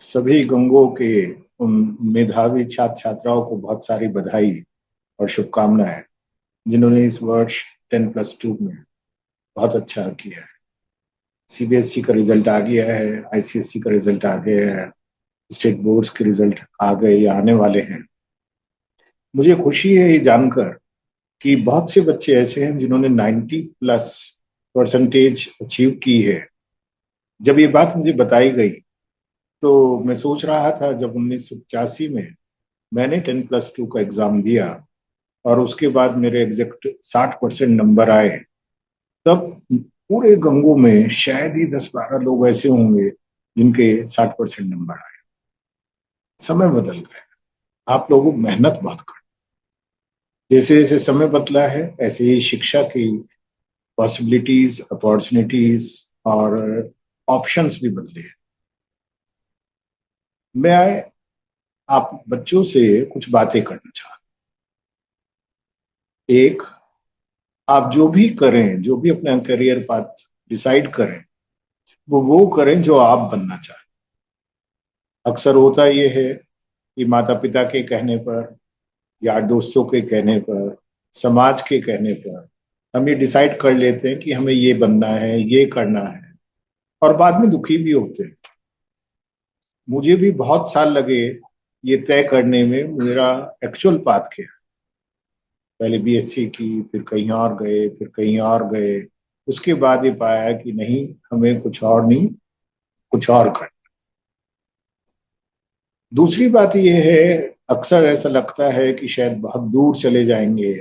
सभी गंगों के उन मेधावी छात्र छात्राओं को बहुत सारी बधाई और शुभकामनाएं, जिन्होंने इस वर्ष 10+2 में बहुत अच्छा किया है। सीबीएसई का रिजल्ट आ गया है, आईसीएसई का रिजल्ट आ गया है, स्टेट बोर्ड्स के रिजल्ट आ गए या आने वाले हैं। मुझे खुशी है ये जानकर कि बहुत से बच्चे ऐसे हैं जिन्होंने 90+ परसेंटेज अचीव की है। जब ये बात मुझे बताई गई तो मैं सोच रहा था, जब 1985 में मैंने 10+2 का एग्जाम दिया और उसके बाद मेरे एग्जैक्ट 60% नंबर आए, तब पूरे गंगों में शायद ही 10-12 लोग ऐसे होंगे जिनके 60% नंबर आए। समय बदल गया। आप लोगों मेहनत बहुत कर, जैसे जैसे समय बदला है ऐसे ही शिक्षा की पॉसिबिलिटीज, अपॉर्चुनिटीज और ऑप्शंस भी बदले हैं। मैं आप बच्चों से कुछ बातें करना चाहता हूं। एक, आप जो भी करें, जो भी अपना करियर पाथ डिसाइड करें, वो करें जो आप बनना चाहते हैं। अक्सर होता यह है कि माता पिता के कहने पर, यार दोस्तों के कहने पर, समाज के कहने पर हम ये डिसाइड कर लेते हैं कि हमें ये बनना है, ये करना है, और बाद में दुखी भी होते हैं। मुझे भी बहुत साल लगे ये तय करने में मेरा एक्चुअल पाथ क्या है। पहले बीएससी की, फिर कहीं और गए, फिर कहीं और गए। उसके बाद ये पाया कि नहीं, हमें कुछ और नहीं, कुछ और करना। दूसरी बात यह है, अक्सर ऐसा लगता है कि शायद बहुत दूर चले जाएंगे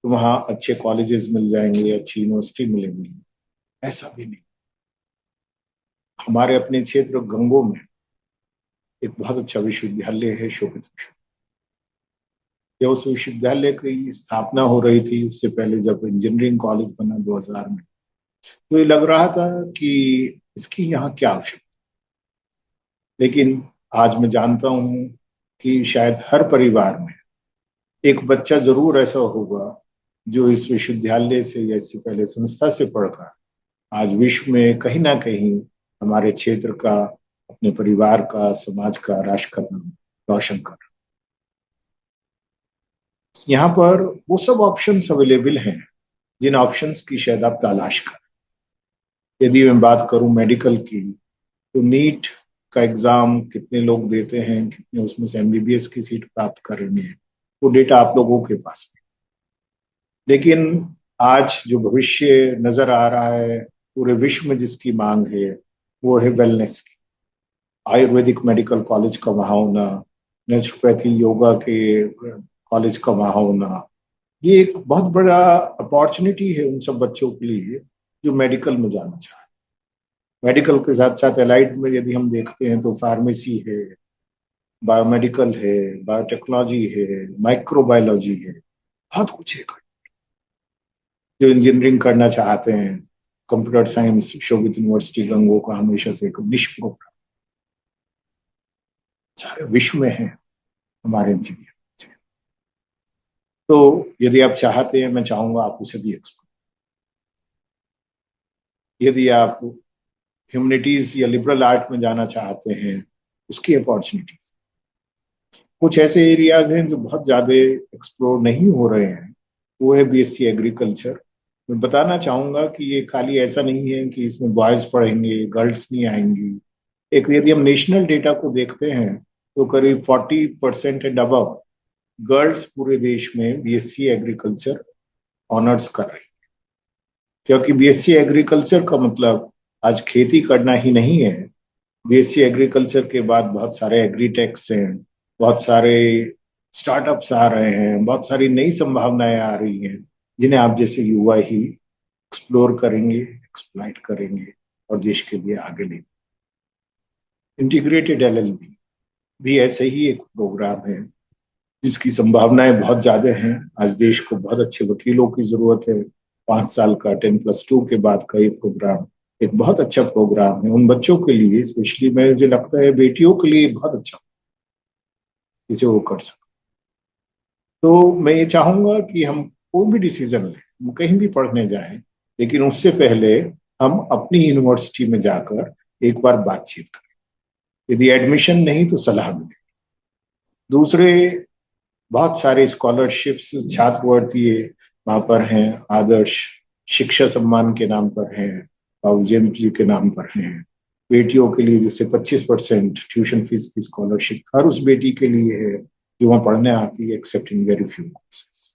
तो वहां अच्छे कॉलेजेस मिल जाएंगे, अच्छी यूनिवर्सिटी मिलेंगी। ऐसा भी नहीं। हमारे अपने क्षेत्र गंगों में एक बहुत अच्छा विश्वविद्यालय है, शोभित विश्वविद्यालय। जब उस विश्वविद्यालय की स्थापना हो रही थी, उससे पहले जब इंजीनियरिंग कॉलेज बना 2000 में, तो ये लग रहा था कि इसकी यहाँ क्या आवश्यकता। लेकिन आज मैं जानता हूँ कि शायद हर परिवार में एक बच्चा जरूर ऐसा होगा जो इस विश्वविद्यालय से या इससे पहले संस्था से पढ़कर आज विश्व में कहीं ना कहीं हमारे क्षेत्र का, अपने परिवार का, समाज का, राष्ट्र का नाम रोशन कर। यहाँ पर वो सब ऑप्शंस अवेलेबल हैं जिन ऑप्शंस की शायद आप तलाश कर। यदि मैं बात करूं मेडिकल की, तो नीट का एग्जाम कितने लोग देते हैं, कितने उसमें से एमबीबीएस की सीट प्राप्त करेंगे, वो डेटा आप लोगों के पास में। लेकिन आज जो भविष्य नजर आ रहा है, पूरे विश्व में जिसकी मांग है, वो है वेलनेस की। आयुर्वेदिक मेडिकल कॉलेज का वहां होना, नेचुरोपैथी योगा के कॉलेज का वहां होना, ये एक बहुत बड़ा अपॉर्चुनिटी है उन सब बच्चों के लिए जो मेडिकल में जाना चाहते हैं। मेडिकल के साथ साथ एलाइड में यदि हम देखते हैं तो फार्मेसी है, बायोमेडिकल है, बायोटेक्नोलॉजी है, माइक्रोबायोलॉजी है, बहुत कुछ है। जो इंजीनियरिंग करना चाहते हैं, कंप्यूटर साइंस, शोभित यूनिवर्सिटी गंगो का हमेशा से एक निश प्रोग्राम सारे विश्व में है हमारे इंजीनियर। तो यदि आप चाहते हैं, मैं चाहूंगा आप उसे भी एक्सप्लोर। यदि आप ह्यूमैनिटीज या लिबरल आर्ट में जाना चाहते हैं, उसकी अपॉर्चुनिटीज। कुछ ऐसे एरियाज हैं जो बहुत ज्यादा एक्सप्लोर नहीं हो रहे हैं, वो है बीएससी एग्रीकल्चर। मैं बताना चाहूंगा कि ये खाली ऐसा नहीं है कि इसमें बॉयज पढ़ेंगे, गर्ल्स नहीं आएंगी। एक यदि हम नेशनल डेटा को देखते हैं तो करीब 40% एंड अबव गर्ल्स पूरे देश में बीएससी एग्रीकल्चर ऑनर्स कर रही। क्योंकि बीएससी एग्रीकल्चर का मतलब आज खेती करना ही नहीं है। बीएससी एग्रीकल्चर के बाद बहुत सारे एग्रीटेक्स हैं, बहुत सारे स्टार्टअप्स आ रहे हैं, बहुत सारी नई संभावनाएं आ रही हैं, जिन्हें आप जैसे युवा ही एक्सप्लोर करेंगे, एक्सप्लॉइट करेंगे और देश के लिए आगे ले। इंटीग्रेटेड एलएलबी भी ऐसे ही एक प्रोग्राम है जिसकी संभावनाएं बहुत ज्यादा हैं। आज देश को बहुत अच्छे वकीलों की जरूरत है। 5 साल का 10+2 के बाद का ये प्रोग्राम एक बहुत अच्छा प्रोग्राम है उन बच्चों के लिए, स्पेशली मुझे लगता है बेटियों के लिए बहुत अच्छा, जिसे वो कर सकते। तो मैं ये चाहूंगा कि हम कोई भी डिसीजन लें, हम कहीं भी पढ़ने जाएं, लेकिन उससे पहले हम अपनी यूनिवर्सिटी में जाकर एक बार बातचीत करें। यदि एडमिशन नहीं तो सलाह मिले। दूसरे बहुत सारे स्कॉलरशिप्स छात्रवृत्ति वहां पर हैं, आदर्श शिक्षा सम्मान के नाम पर हैं, बाबू जयंत जी के नाम पर हैं। बेटियों के लिए जैसे 25% ट्यूशन फीस की स्कॉलरशिप हर उस बेटी के लिए है जो वहां पढ़ने आती है, accept in very few courses.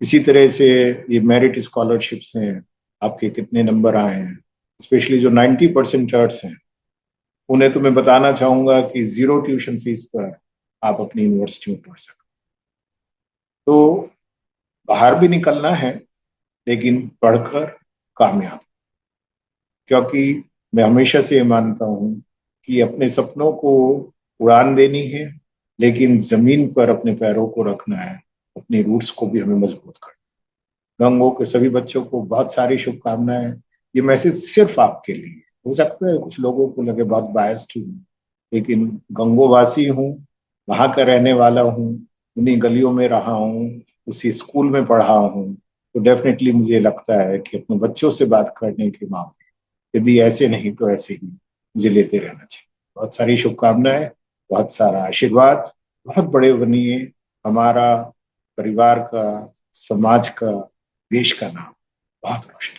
इसी तरह से ये मेरिट स्कॉलरशिप्स हैं, आपके कितने नंबर आए हैं, स्पेशली जो 90% हैं उन्हें तो मैं बताना चाहूंगा कि 0 ट्यूशन फीस पर आप अपनी यूनिवर्सिटी में पढ़ सकते। तो बाहर भी निकलना है लेकिन पढ़कर कामयाब, क्योंकि मैं हमेशा से ये मानता हूं कि अपने सपनों को उड़ान देनी है लेकिन जमीन पर अपने पैरों को रखना है, अपने रूट्स को भी हमें मजबूत करना। गंगो के सभी बच्चों को बहुत सारी शुभकामनाएं। ये मैसेज सिर्फ आपके लिए, हो सकता है कुछ लोगों को लगे बहुत बायस्ड हूँ, लेकिन गंगोवासी हूँ, वहां का रहने वाला हूँ, उन्हीं गलियों में रहा हूँ, उसी स्कूल में पढ़ा हूँ। तो डेफिनेटली मुझे लगता है कि अपने बच्चों से बात करने के मामले यदि ऐसे नहीं तो ऐसे ही मुझे लेते रहना चाहिए। बहुत सारी शुभकामनाएं, बहुत सारा आशीर्वाद। बहुत बड़े बनिए, हमारा परिवार का, समाज का, देश का नाम बहुत रोशन